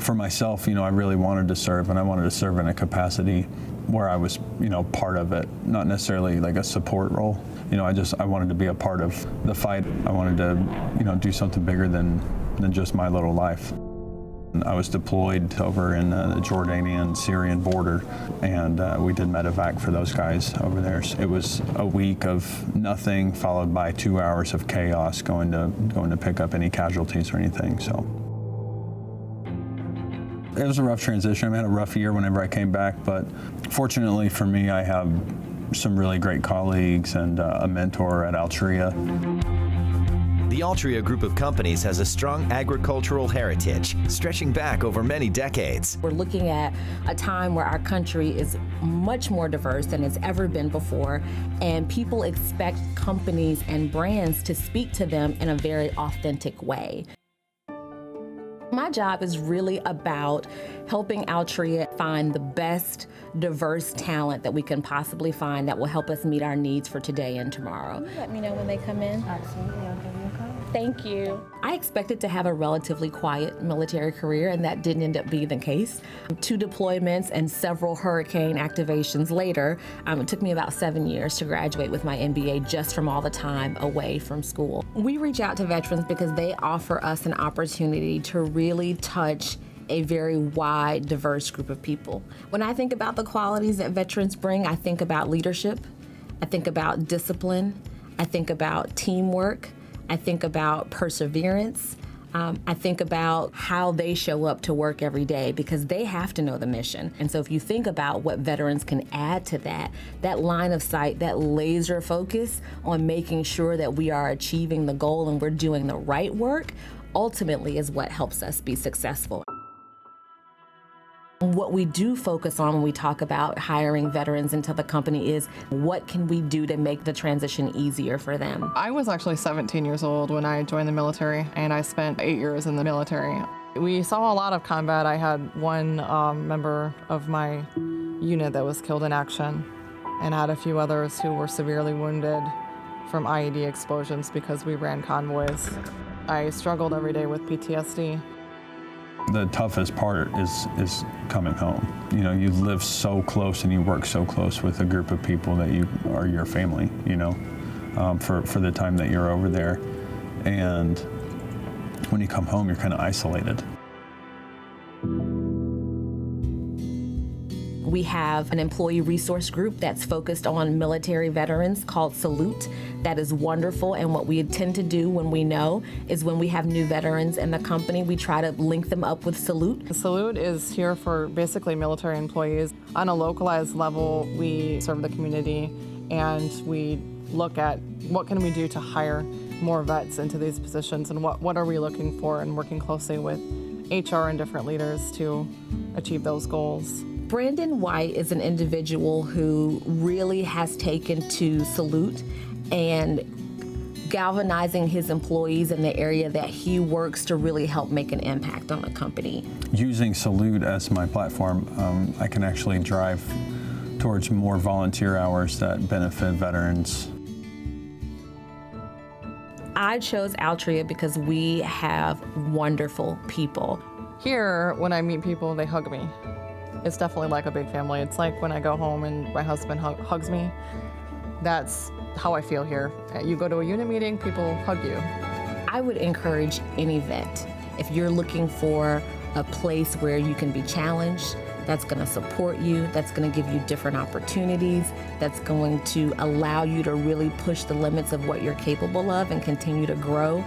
For myself, I really wanted to serve, and I wanted to serve in a capacity where I was, part of it, not necessarily like a support role. I wanted to be a part of the fight. I wanted to, do something bigger than just my little life. I was deployed over in the Jordanian-Syrian border, and we did medevac for those guys over there. So it was a week of nothing, followed by 2 hours of chaos, going to pick up any casualties or anything. So it was a rough transition. I had a rough year whenever I came back, but fortunately for me, I have some really great colleagues and a mentor at Altria. The Altria Group of companies has a strong agricultural heritage, stretching back over many decades. We're looking at a time where our country is much more diverse than it's ever been before, and people expect companies and brands to speak to them in a very authentic way. My job is really about helping Altria find the best diverse talent that we can possibly find that will help us meet our needs for today and tomorrow. Let me know when they come in. Absolutely, I'll give you a call. Thank you. I expected to have a relatively quiet military career, and that didn't end up being the case. 2 deployments and several hurricane activations later, it took me about 7 years to graduate with my MBA just from all the time away from school. We reach out to veterans because they offer us an opportunity to really touch a very wide, diverse group of people. When I think about the qualities that veterans bring, I think about leadership, I think about discipline, I think about teamwork, I think about perseverance. I think about how they show up to work every day, because they have to know the mission. And so if you think about what veterans can add to that line of sight, that laser focus on making sure that we are achieving the goal and we're doing the right work, ultimately is what helps us be successful. What we do focus on when we talk about hiring veterans into the company is what can we do to make the transition easier for them. I was actually 17 years old when I joined the military, and I spent 8 years in the military. We saw a lot of combat. I had one member of my unit that was killed in action, and I had a few others who were severely wounded from IED explosions because we ran convoys. I struggled every day with PTSD. The toughest part is coming home. You live so close and you work so close with a group of people that you are your family, for the time that you're over there. And when you come home, you're kind of isolated. We have an employee resource group that's focused on military veterans called Salute. That is wonderful, and what we tend to do when we know is when we have new veterans in the company, we try to link them up with Salute. Salute is here for basically military employees. On a localized level, we serve the community, and we look at what can we do to hire more vets into these positions, and what are we looking for, and working closely with HR and different leaders to achieve those goals. Brandon White is an individual who really has taken to Salute and galvanizing his employees in the area that he works to really help make an impact on the company. Using Salute as my platform, I can actually drive towards more volunteer hours that benefit veterans. I chose Altria because we have wonderful people. Here, when I meet people, they hug me. It's definitely like a big family. It's like when I go home and my husband hugs me. That's how I feel here. You go to a unit meeting, people hug you. I would encourage any vet, if you're looking for a place where you can be challenged, that's going to support you, that's going to give you different opportunities, that's going to allow you to really push the limits of what you're capable of and continue to grow,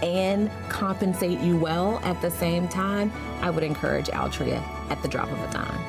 and compensate you well at the same time, I would encourage Altria at the drop of a dime.